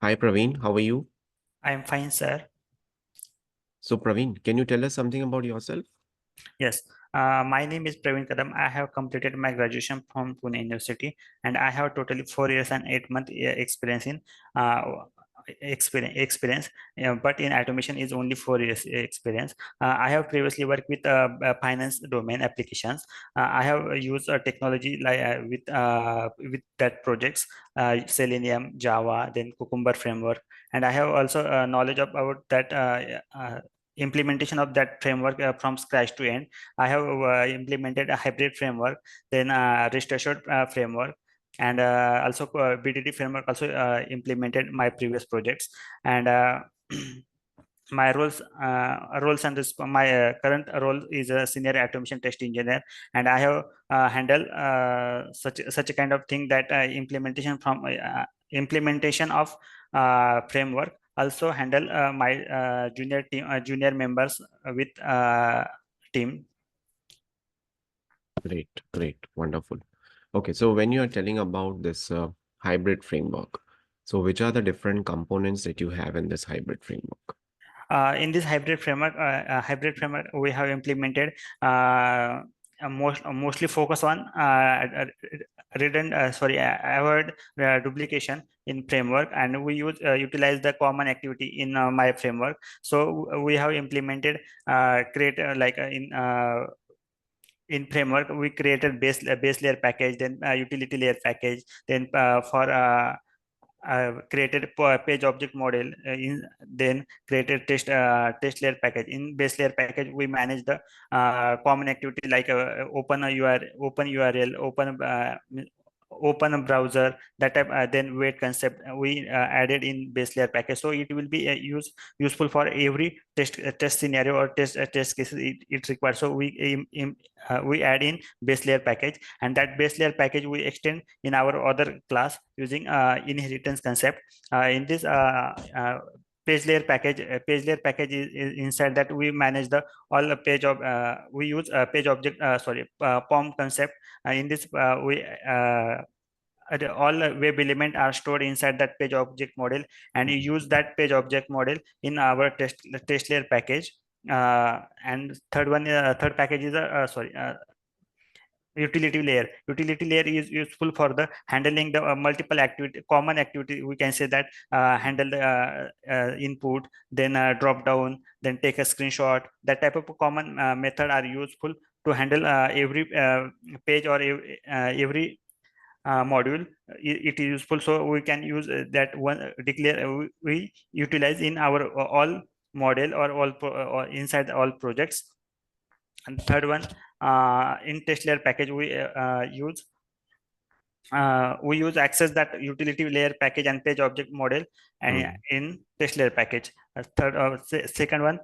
Hi Praveen, how are you? I'm fine, sir. So Praveen, can you tell us something about yourself? Yes, my name is Praveen Kadam. I have completed my graduation from Pune University, and I have totally 4 years and 8 month experience in uh, experience. But in automation is only 4 years experience. I have previously worked with finance domain applications. I have used technology like with that projects, Selenium, Java, then Cucumber framework, and I have also knowledge about that. Implementation of that framework from scratch to end. I have implemented a hybrid framework, then rest assured framework, and also BDD framework also implemented my previous projects. And my roles and my current role is a senior automation test engineer, and I have handled such a kind of thing that implementation of framework, also handle my junior members with team. Great, great, wonderful. Okay, so when you are telling about this hybrid framework, so which are the different components that you have in this hybrid framework? In this hybrid framework, we have implemented mostly focus on avoid duplication in framework, and we utilize the common activity in my framework. So we have implemented create in framework we created base layer package, then utility layer package, then for created page object model then created test layer package. In base layer package we manage the common activity like open a open URL, open a browser, that type. Then wait concept we added in base layer package, so it will be useful for every test scenario or test cases it requires. So we add in base layer package, and that base layer package we extend in our other class using inheritance concept. In this page layer package is inside that we manage the all the page of we use page object POM concept. In this we all web element are stored inside that page object model, and you use that page object model in our test layer package. And third package is utility layer is useful for the handling the multiple activity, common activity, we can say that handle the input, then drop down, then take a screenshot. That type of common method are useful to handle every page or every module. It is useful, so we can use that one declare we utilize in our all model or or inside all projects. And third one, in test layer package we use access that utility layer package and page object model and Mm. in test layer package. Second one,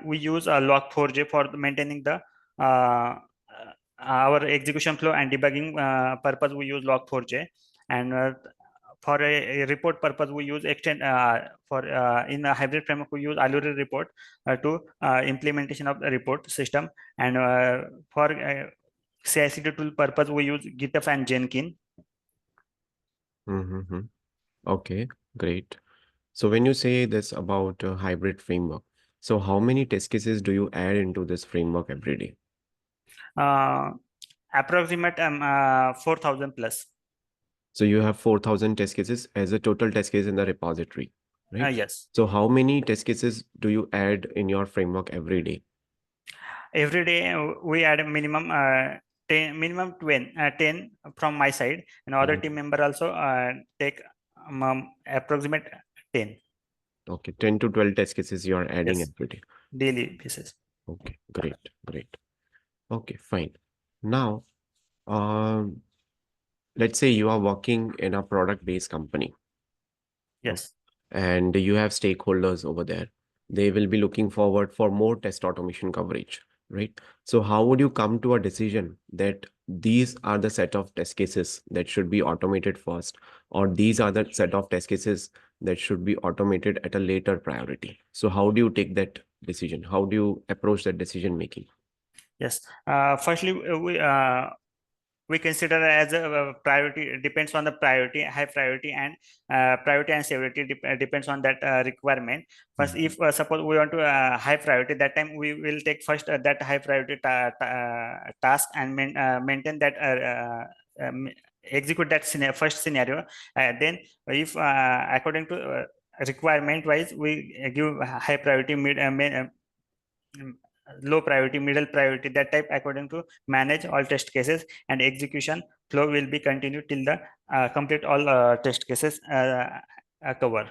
we use a log4j for maintaining the our execution flow and debugging purpose. We use log4j, and for a report purpose we use extend for in a hybrid framework we use Allure report to implementation of the report system. And for CI/CD tool purpose we use GitHub and Jenkins. Mm-hmm. Okay, great. So when you say this about a hybrid framework, so how many test cases do you add into this framework every day? uh, Approximate 4,000 plus. So you have 4,000 test cases as a total test case in the repository, right? Yes, So how many test cases do you add in your framework every day? every day we add a minimum 10 from my side, and other Mhm. team member also take approximate 10. Okay, 10 to 12 test cases you are adding Yes, every day. daily basis. Okay, great, great. Okay, fine. Now, um, let's say you are working in a product-based company, okay, Yes. and you have stakeholders over there. They will be looking forward for more test automation coverage, right? So how would you come to a decision that these are the set of test cases that should be automated first, or these are the set of test cases that should be automated at a later priority? So how do you take that decision? How do you approach that decision making? Yes. Firstly, we consider as a priority. It depends on the priority, high priority, and priority and severity depends on that requirement. First, if suppose we want to high priority, that time we will take first that high priority task and maintain that execute that first scenario. Then if according to requirement wise, we give high priority, mm, low priority, middle priority, that type, according to manage all test cases, and execution flow will be continued till the complete all test cases cover.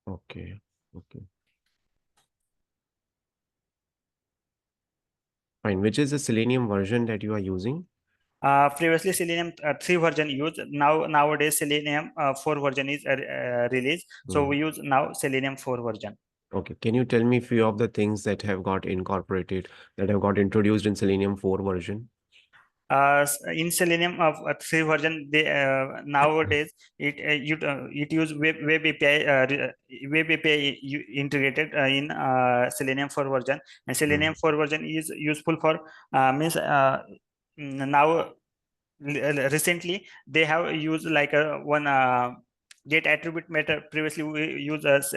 Okay. Okay. Fine. Which is the Selenium version that you are using? Previously Selenium 3 version used. Nowadays Selenium 4 version is released, so Hmm. we use now Selenium 4 version. Okay. Can you tell me few of the things that have got incorporated, that have got introduced in Selenium 4 version? In Selenium of 3 version, they nowadays it use web API, integrated in Selenium 4 version, and Selenium Hmm. 4 version is useful for means now recently they have used like a one get attribute method. Previously we use as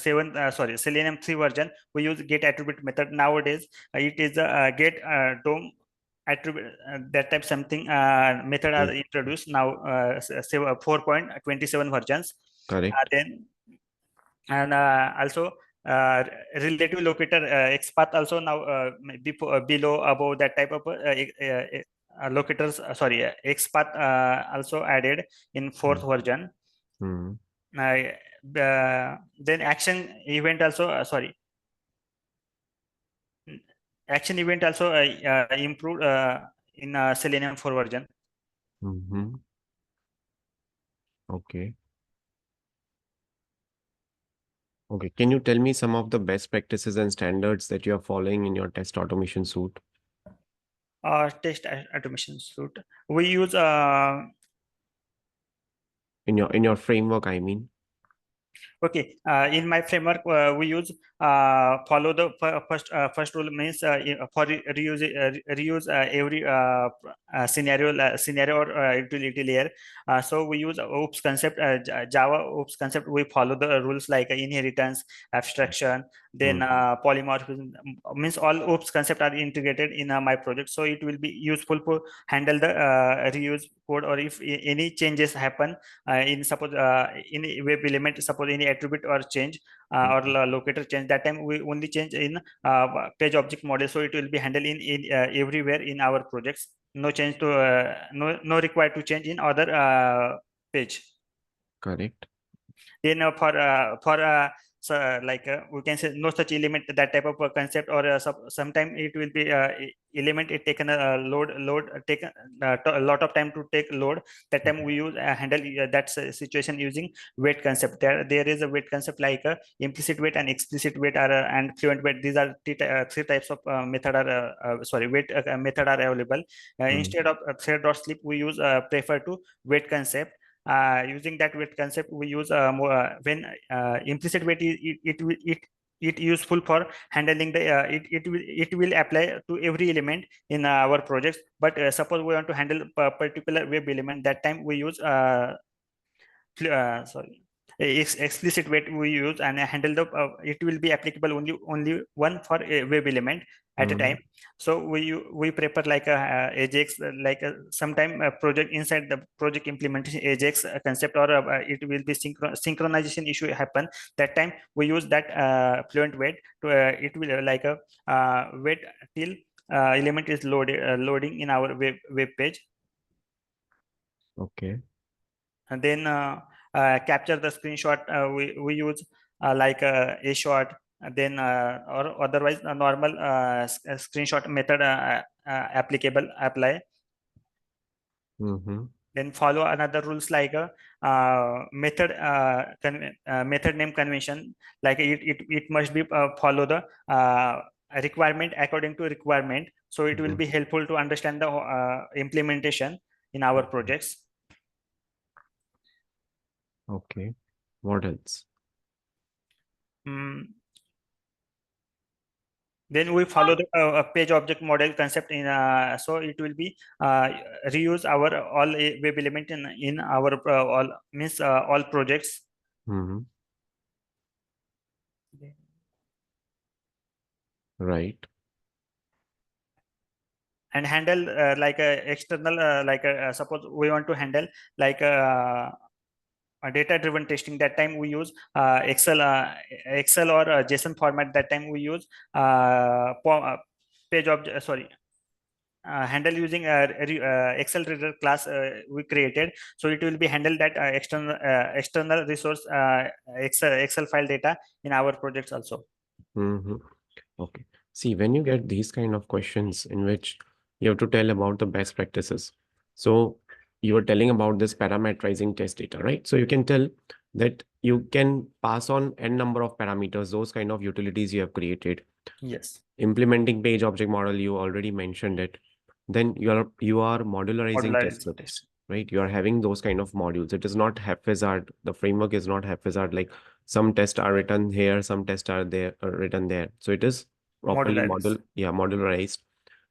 7 sorry, Selenium 3 version, we use get attribute method. Nowadays it is get DOM attribute, that type something method are Hmm. introduced now, 4.27 versions. Correct. Then and also relative locator XPath also now before, below, above, that type of locators, sorry, XPath also added in Hmm. fourth version. Hmm. Then action event also, sorry, action event also improved in Selenium 4 version. Hmm. Okay. Okay. Can you tell me some of the best practices and standards that you are following in your test automation suite? Test automation suite, we use In your framework, I mean. okay, in my framework, we use follow the first rule, means for reuse reuse every scenario or utility layer. So we use OOPS concept, Java OOPS concept. We follow the rules like inheritance, abstraction, then Hmm. polymorphism. Means all OOPS concept are integrated in my project, so it will be useful to handle the reuse code, or if any changes happen in suppose in a web element, suppose any attribute or change or Hmm. locator change, that time we only change in page object model, so it will be handled in everywhere in our projects. No change to no required to change in other page. Correct. Then so, like we can say no such element, that type of concept, or sometime it will be element it taken a load take a lot of time to take load. That time we use handle that situation using weight concept. There is a weight concept like implicit weight and explicit weight are and fluent weight. These are three types of method are sorry, weight method are available. Hmm. Instead of thread or slip, we use prefer to weight concept. Using that weight concept, we use more when implicit weight it useful for handling the it will apply to every element in our projects. But suppose we want to handle a particular web element, that time we use sorry, explicit weight we use and handle the it will be applicable only one for a web element at a time. Hmm. So we prepare like a ajax, like a sometime a project inside the project implementation ajax concept, or it will be synchronization issue happen. That time we use that fluent weight to it will like a wait till element is loading in our web page. Okay. And then capture the screenshot, we use like a shot, and then or otherwise a normal screenshot method applicable apply. Hmm. Then follow another rules like a method name convention, like it must be follow the requirement according to requirement, so it will Hmm. be helpful to understand the implementation in our projects. Okay. What else? Mm, Then we follow the page object model concept in so it will be uh, reuse our all web element in our all means all projects, Mm-hmm. Right. and handle like a external like suppose we want to handle like a data driven testing. That time we use excel or json format. That time we use page object sorry handle using excel reader class we created. So it will be handle that external resource excel file data in our projects also. Mm-hmm. Okay. See, when you get these kind of questions in which you have to tell about the best practices. So you were telling about this parameterizing test data, right? So you can tell that you can pass on n number of parameters, those kind of utilities you have created. Yes, Implementing page object model, you already mentioned it. Then you are modularizing test modularizing scripts, testing. right? You are having those kind of modules. It is not haphazard. The framework is not haphazard, like some tests are written here, some tests are there written there. So it is properly Modularized. modularized.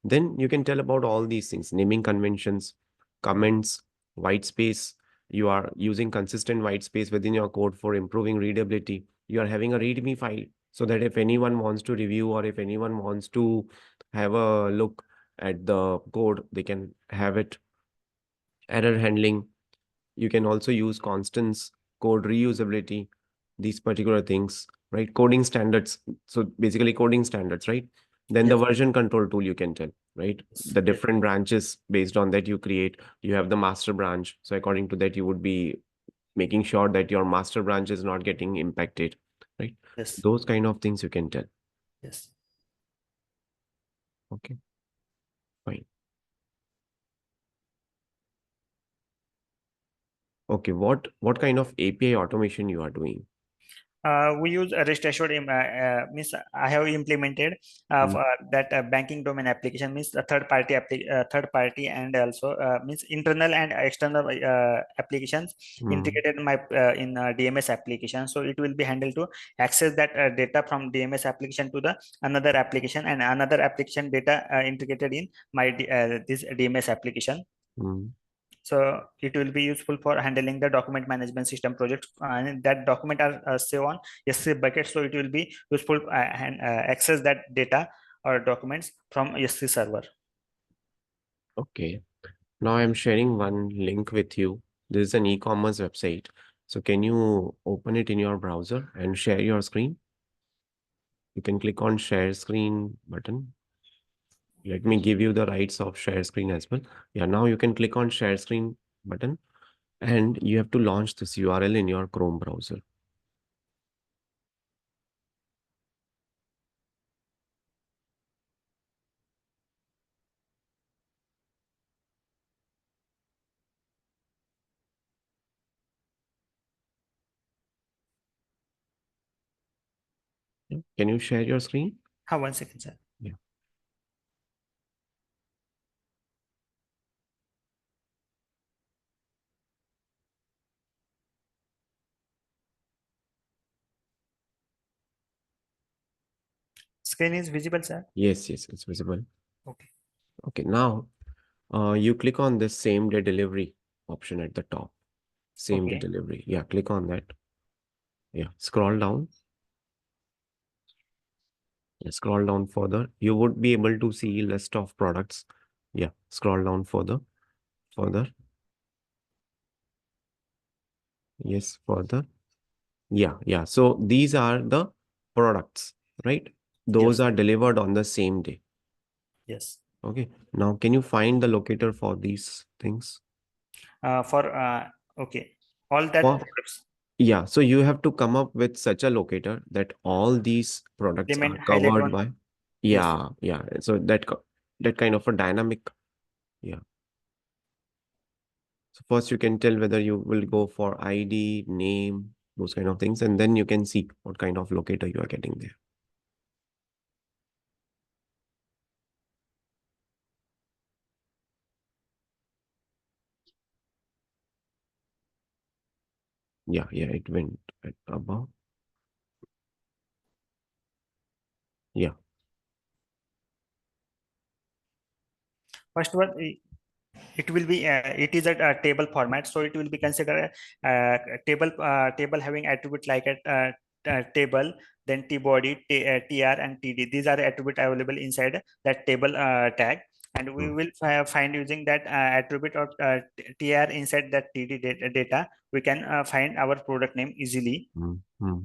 Then you can tell about all these things: naming conventions, comments, white space. You are using consistent white space within your code for improving readability. You are having a readme file, so that if anyone wants to review or if anyone wants to have a look at the code, they can have it. Error handling, you can also use constants, code reusability, these particular things, right? Coding standards. So basically coding standards, right? Then the Yes, version control tool you can tell, right? yes, The yes, different branches based on that you create. You have the master branch. So according to that, you would be making sure that your master branch is not getting impacted, right? yes, Those kind of things you can tell. yes. Okay, fine. Okay, what kind of API automation you are doing? We use a rest assured means I have implemented Mm, that banking domain application, means a third party, and also means internal and external applications mm, integrated in my in DMS application. So it will be handled to access that data from DMS application to the another application, and another application data integrated in my this DMS application. mm. So it will be useful for handling the document management system projects, and that document are saved on S3 bucket. So it will be useful and access that data or documents from S3 server. Okay. Now I'm sharing one link with you. This is an e-commerce website. So can you open it in your browser and share your screen? You can click on share screen button. Let me give you the rights of share screen as well. Yeah, now you can click on share screen button and you have to launch this URL in your Chrome browser. Yeah. Can you share your screen? 1 second, sir. Yeah. Screen is visible, sir. Yes, yes, it's visible. Okay. Okay, now you click on this same day delivery option at the top. Same day Okay. delivery. Yeah, click on that. Yeah, scroll down. Yeah, scroll down further. You would be able to see list of products. Yeah, scroll down further, further. Yes, further. Yeah, yeah. So these are the products, right? Those Yes. are delivered on the same day. Yes. Okay. Now, can you find the locator for these things? For okay, all that For products Yeah, so you have to come up with such a locator that all these products they are meant highlight covered on. by. Yes. Yeah, yeah. So that kind of a dynamic. Yeah. So first you can tell whether you will go for ID, name, those kind of things, and then you can see what kind of locator you are getting there. Yeah, yeah, it went at above. Yeah. First one, it will be it is a table format, so it will be considered a table having attribute like a table, then t-body, tr, and td. These are attribute available inside that table tag, and we mm, will find using that attribute of tr inside that td data. We can find our product name easily. mm, mm.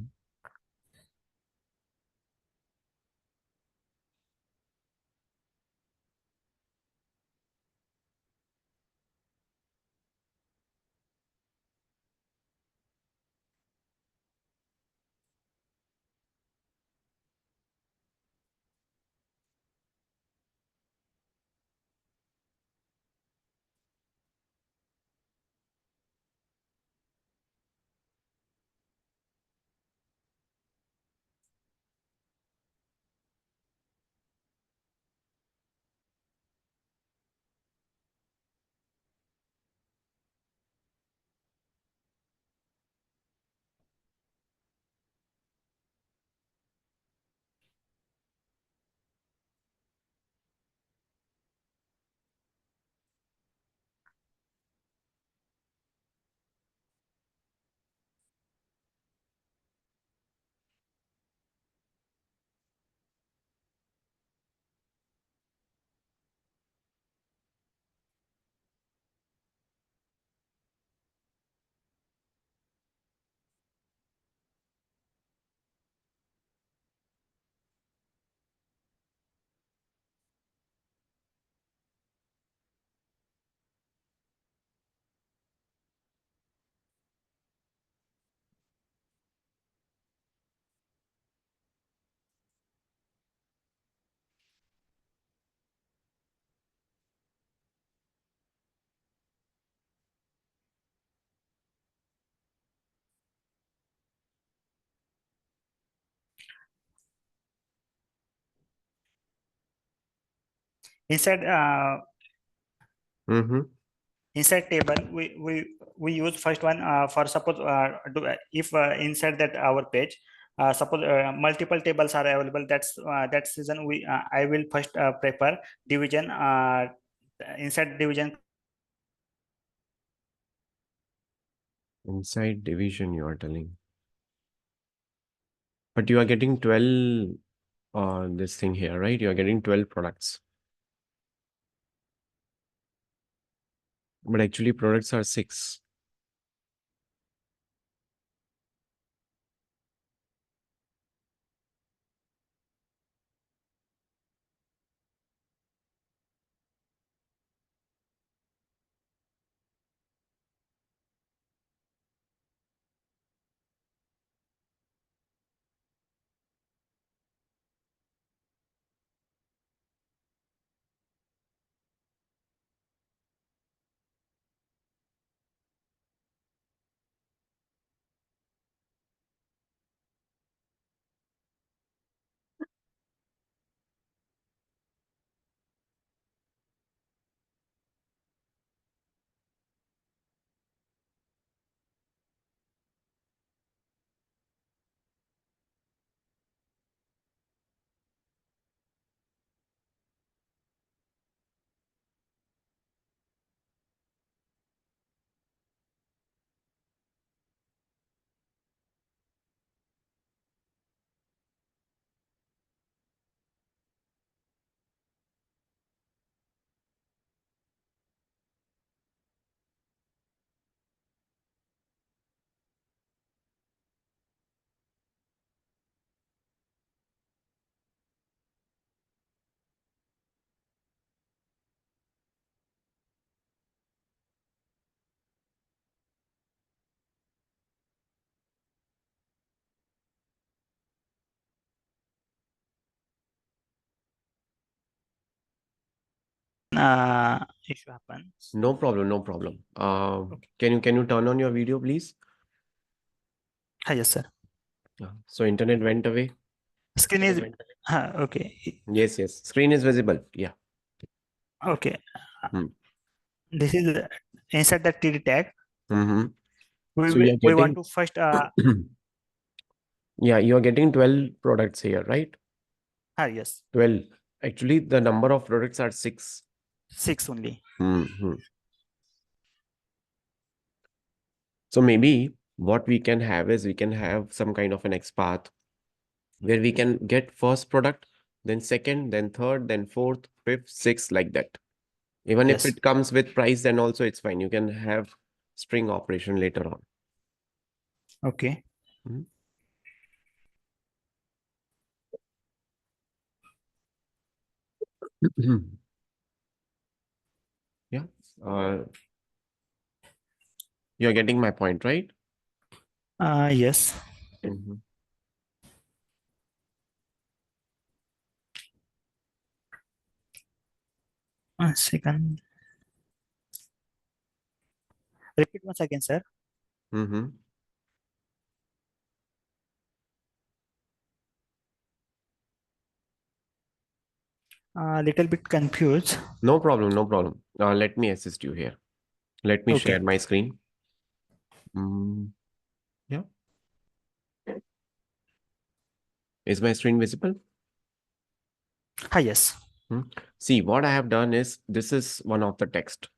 Inside Mhm. inside table, we use first one for suppose if inside that our page, suppose multiple tables are available. That's reason we I will first prepare division inside division. Inside division, you are telling. But you are getting 12 this thing here, right? You are getting 12 products. But actually products are 6. Issue happens. No problem, no problem. Okay. Can you turn on your video, please? Yes, sir. So internet went away. Screen is okay. Yes, yes. Screen is visible. Yeah. Okay. Hmm. This is inside the td tag. Mm-hmm. We So you're we want getting to first yeah, you're getting 12 products here, right? yes. 12. Actually, the number of products are 6. 6 only. Hmm. So maybe what we can have is we can have some kind of an XPath where we can get first product, then second, then third, then fourth, fifth, sixth, like that. Even if Yes. it comes with price, then also it's fine. You can have string operation later on. Okay. Mhm. Yeah. Uh, you're getting my point, right? Yes. Mhm. One second. Repeat once again, sir. Mhm. Little bit confused. No problem, no problem. Let me assist you here. Let me share Okay. my screen. Mm, yeah. Is my screen visible? Yes. Hmm. See, what I have done is this is one of the text.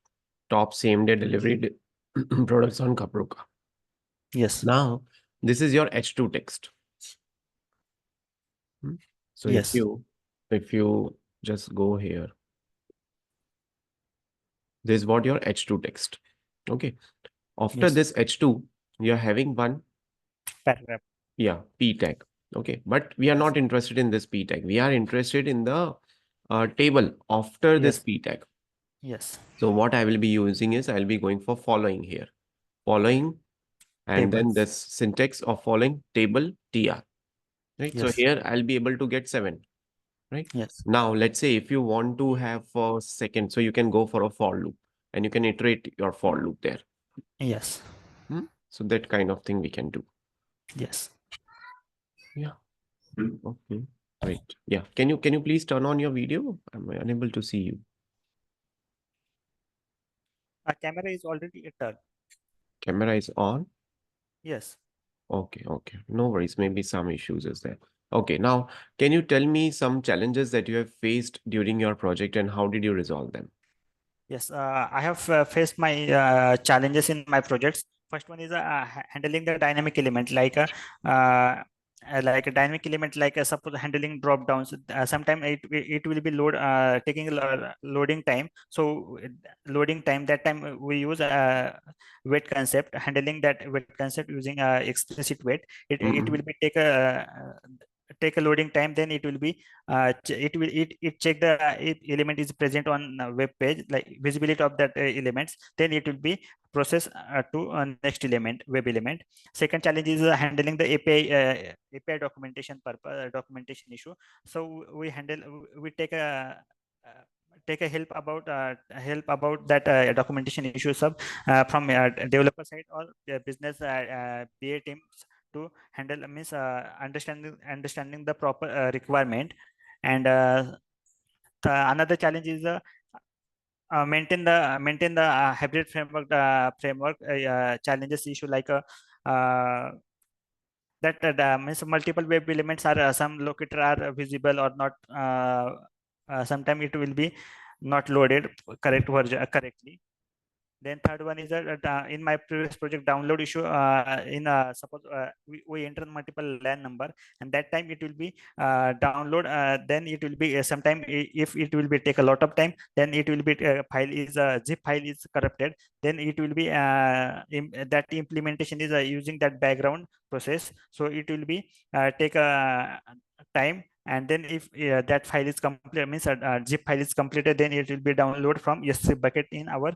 Top same day delivery products on Kapruka. Yes. Now, this is your H2 text. Hmm. So Yes. if you just go here, this is what your H2 text. Okay. After Yes. this H2, you're having one, Paragraph. yeah, P tag. Okay. But we are Yes. not interested in this P tag. We are interested in the table after this Yes. P tag. Yes. So what I will be using is I'll be going for following here. Following and then Tables. this syntax of following table tr, right? So Yes. here I'll be able to get 7, right? Yes. Now let's say if you want to have for second, so you can go for a for loop and you can iterate your for loop there. Yes. Hmm? So that kind of thing we can do. Yes. Yeah. Okay, great. Yeah, can you please turn on your video? I'm unable to see you. A camera is already turned. Camera is on. Yes. Okay, okay. No worries. Maybe some issues is there. Okay, now can you tell me some challenges that you have faced during your project and how did you resolve them? Yes, I have faced my challenges in my projects. First one is handling the dynamic element, uh, like a dynamic element, suppose handling drop downs. Sometimes it will be taking loading time. So loading time, that time we use wait concept, handling that wait concept using explicit wait. It will Mhm. be take a loading time. Then it will be it check the if element is present on web page, like visibility of that elements, then it will be process to next element, web element. Second challenge is handling the API documentation issue. So we handle we uh, take a help about that documentation issues of from developer side or business BA teams to handle means understanding the proper requirement. And another challenge is maintain the hybrid framework challenges issue, uh, that means multiple web elements are some locator are visible or not. Sometime it will be not loaded correct version correctly. Then third one is that in my previous project download issue, in suppose we enter multiple LAN number, and that time it will be download. Then it will be sometime if it will be take a lot of time, then it will be file is zip file is corrupted. Then it will be that implementation is using that background process. So it will be take a time, and then if that file is complete means zip file is completed, then it will be download from S3 bucket in our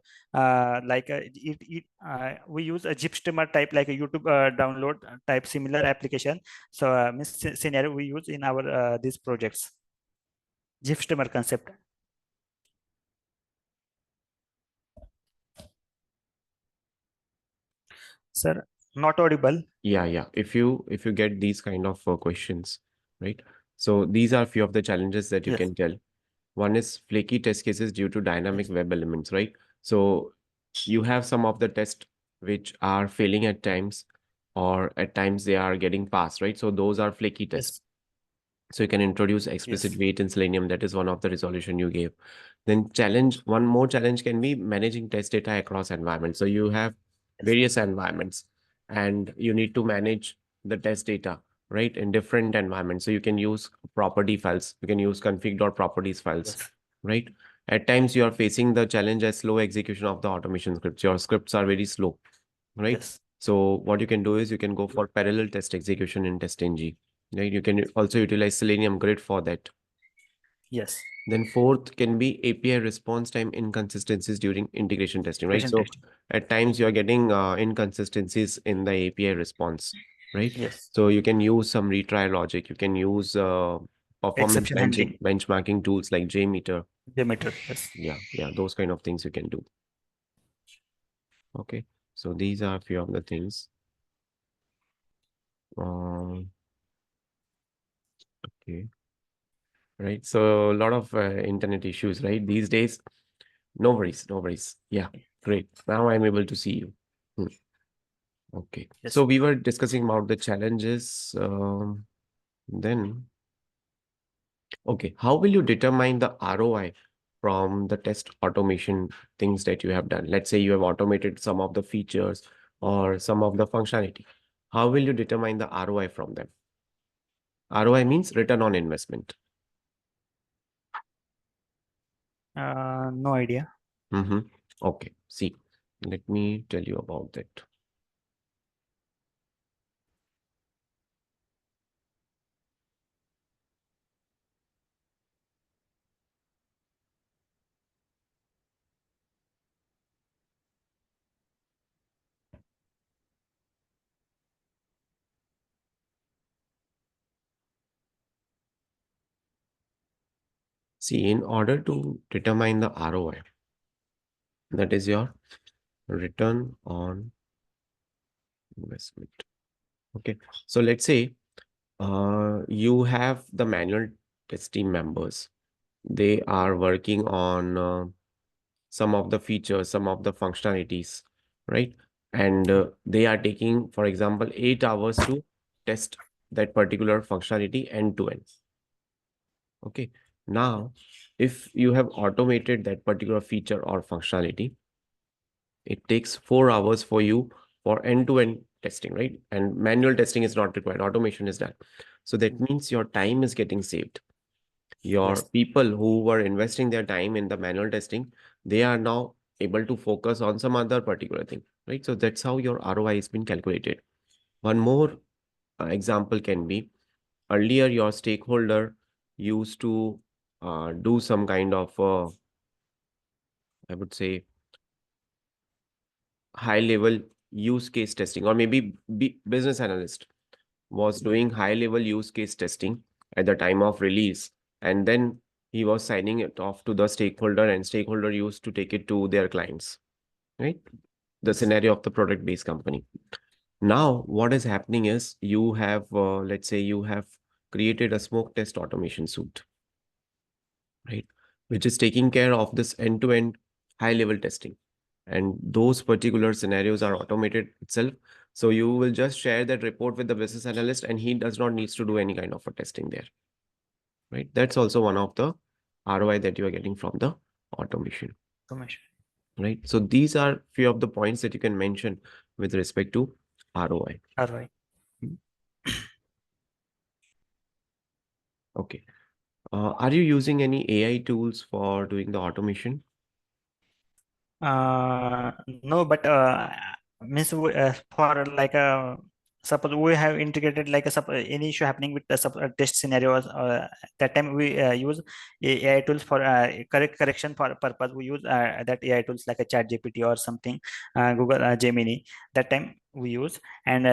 we use a zip streamer type, like a YouTube download type similar application. So scenario we use in our these projects, zip streamer concept. Sir, not audible. Yeah, yeah. If you get these kind of questions, right? So these are few of the challenges that you Yes. can tell. One is flaky test cases due to dynamic Yes. web elements, right? So you have some of the tests which are failing at times, or at times they are getting passed, right? So those are flaky tests. Yes. So you can introduce explicit Yes. wait in Selenium. That is one of the resolution you gave. Then challenge, one more challenge can be managing test data across environments. So you have Yes. various environments and you need to manage the test data, right, in different environments. So you can use property files, you can use config.properties files, Yes. right? At times you are facing the challenge as slow execution of the automation scripts. Your scripts are very slow, right? Yes. So what you can do is you can go for parallel test execution in TestNG, right? You can also utilize Selenium Grid for that. Yes. Then fourth can be API response time inconsistencies during integration testing, right? Patient So testing. at times you are getting inconsistencies in the API response, right? Yes. So you can use some retry logic. You can use performance Exception handling. benchmarking tools like JMeter. Demeter. Yes. Yeah, those kind of things you can do. Okay, so these are a few of the things. Okay, right. So a lot of internet issues, right? These days. No worries, no worries. Yeah, great. Now I'm able to see you. Hmm. Okay. So Yes. we were discussing about the challenges. Then, okay, how will you determine the ROI from the test automation things that you have done? Let's say you have automated some of the features or some of the functionality. How will you determine the ROI from them? ROI means return on investment. No idea. Mm-hmm. Okay. See, let me tell you about that. See, in order to determine the ROI, that is your return on investment. Okay. So let's say you have the manual test team members. They are working on some of the features, some of the functionalities, right? And they are taking, for example, 8 hours to test that particular functionality end to end. Okay. Now, if you have automated that particular feature or functionality, it takes 4 hours for you for end-to-end testing, right? And manual testing is not required. Automation is done. So that means your time is getting saved. Your Yes. people who were investing their time in the manual testing, they are now able to focus on some other particular thing, right? So that's how your ROI has been calculated. One more example can be earlier your stakeholder used to do some kind of, I would say, high level use case testing, or maybe business analyst was doing high level use case testing at the time of release, and then he was signing it off to the stakeholder, and stakeholder used to take it to their clients, right? The Yes. scenario of the product based company. Now what is happening is you have let's say you have created a smoke test automation suite, right, which is taking care of this end to end high level testing, and those particular scenarios are automated itself. So you will just share that report with the business analyst and he does not needs to do any kind of a testing there, right? That's also one of the ROI that you are getting from the automation, Automation. right? So these are few of the points that you can mention with respect to ROI. All right. Okay. Are you using any AI tools for doing the automation? No, but means for like a suppose we have integrated like any issue happening with the test scenarios. That time we use AI tools for correction for purpose. We use that AI tools like a Chat GPT or something, Google Gemini. That time we use and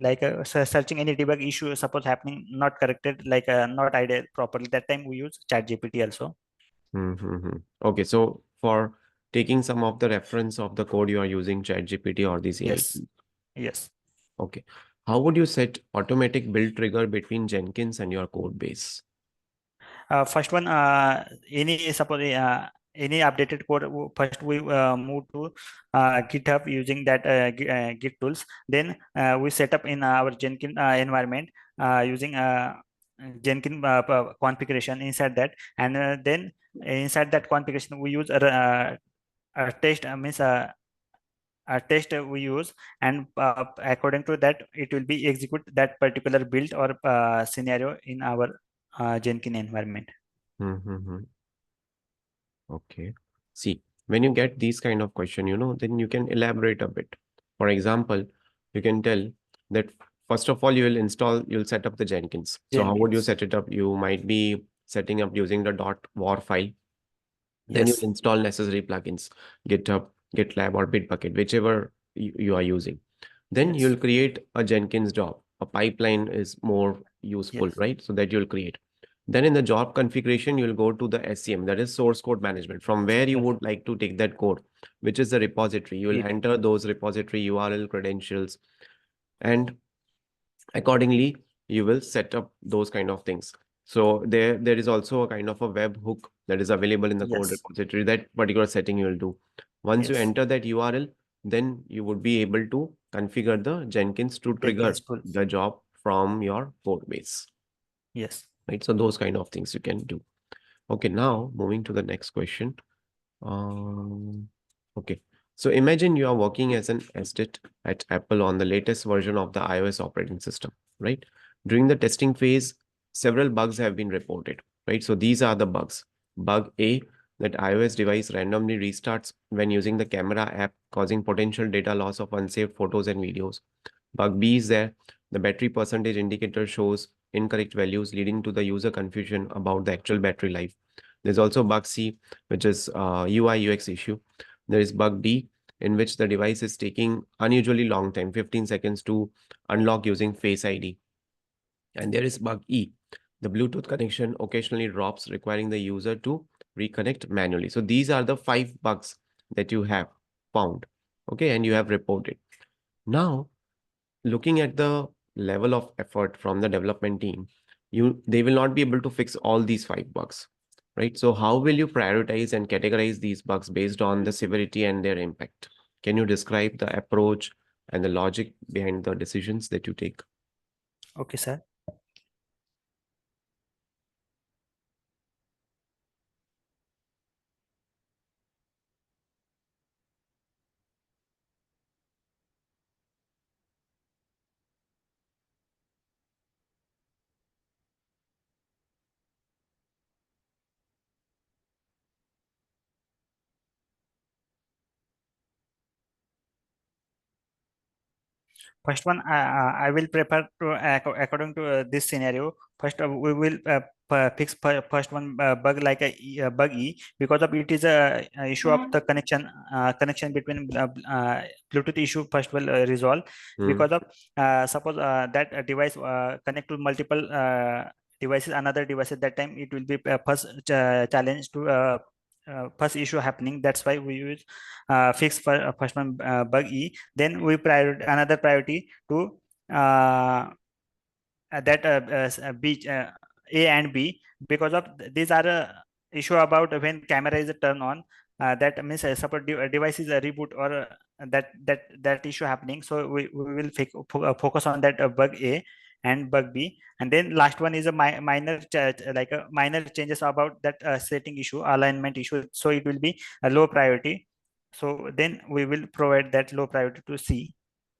like searching any debug issue suppose happening not corrected like not ideal properly. That time we use Chat GPT also. Mm-hmm. Okay, so for taking some of the reference of the code, you are using ChatGPT or this AI Yes. tool. Yes. Okay. How would you set automatic build trigger between Jenkins and your code base? First one, any suppose any updated code, first we move to GitHub using that Git tools. Then we set up in our Jenkins environment using Jenkins configuration inside that, and then inside that configuration we use a test means a test we use, and according to that it will be execute that particular build or scenario in our Jenkins environment. Mm-hmm. Okay. See, when you get these kind of question, then you can elaborate a bit. For example, you can tell that first of all, you'll set up the Jenkins. So how would you Jenkins. set it up? You might be setting up using the .war file. Then you'll Yes. install necessary plugins, GitHub, GitLab, or Bitbucket, whichever you are using. Then Yes. you'll create a Jenkins job. A pipeline is more useful, Yes. right? So that you'll create. Then in the job configuration, you'll go to the SCM, that is source code management, from where you Yes. would like to take that code, which is the repository. You will It. enter those repository URL credentials, and accordingly you will set up those kind of things. So there is also a kind of a web hook that is available in the code Yes. repository. That particular setting you will do once you Yes. enter that URL. Then you would be able to configure the Jenkins to trigger Jenkins tool. the job from your code base, Yes. right? So those kind of things you can do. Okay, now moving to the next question. um, okay. So imagine you are working as an sdet at Apple on the latest version of the iOS operating system, right? During the testing phase, several bugs have been reported, right? So these are the bugs. Bug A, that iOS device randomly restarts when using the camera app, causing potential data loss of unsaved photos and videos. Bug B is there. The battery percentage indicator shows incorrect values, leading to the user confusion about the actual battery life. There's also bug C, which is UI UX issue. There is bug D, in which the device is taking unusually long time, 15 seconds to unlock using Face ID. And there is bug E. The Bluetooth connection occasionally drops, requiring the user to reconnect manually. So these are the 5 bugs that you have found. Okay, and you have reported. Now, looking at the level of effort from the development team, they will not be able to fix all these 5 bugs, right? So how will you prioritize and categorize these bugs based on the severity and their impact? Can you describe the approach and the logic behind the decisions that you take? Okay, sir. First one, I will prepare to according to this scenario. First, we will fix first one bug like a bug E, because of it is a issue of the connection between Bluetooth issue. First will resolve Hmm. because of suppose that device connect to multiple devices, another device at that time it will be first challenge to first issue happening. That's why we use fix first one bug E. Then we another priority to uh, that B, A and B, because of these are issue about when camera is turned on. That means suppose device is a reboot or that issue happening. So we will focus on that bug A and bug B, and then last one is a minor like a minor changes about that setting issue, alignment issue. So it will be a low priority. So then we will provide that low priority to C.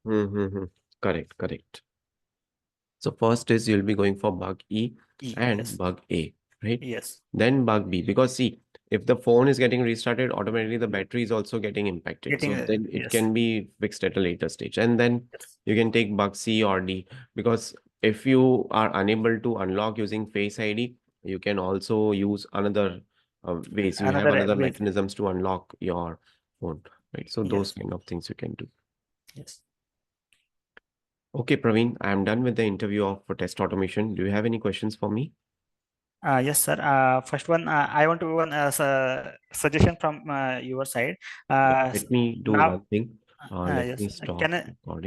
Mm-hmm. Correct, correct. So first is you'll be going for bug E E. and Yes. bug A, right? Yes. Then bug B, because see, if the phone is getting restarted, automatically the battery is also getting impacted. Getting So then it yes. can be fixed at a later stage. And then Yes. you can take bug C or D, because if you are unable to unlock using Face ID, you can also use another ways. You have Another another way. mechanisms to unlock your phone, right? So those Yes. kind of things you can do. Yes. Okay, Praveen, I am done with the interview of for test automation. Do you have any questions for me? Yes, sir. First one, I want to one suggestion from your side. Yeah, Uh, s- let me do one Now, thing. Let yes. me stop Can I? recording.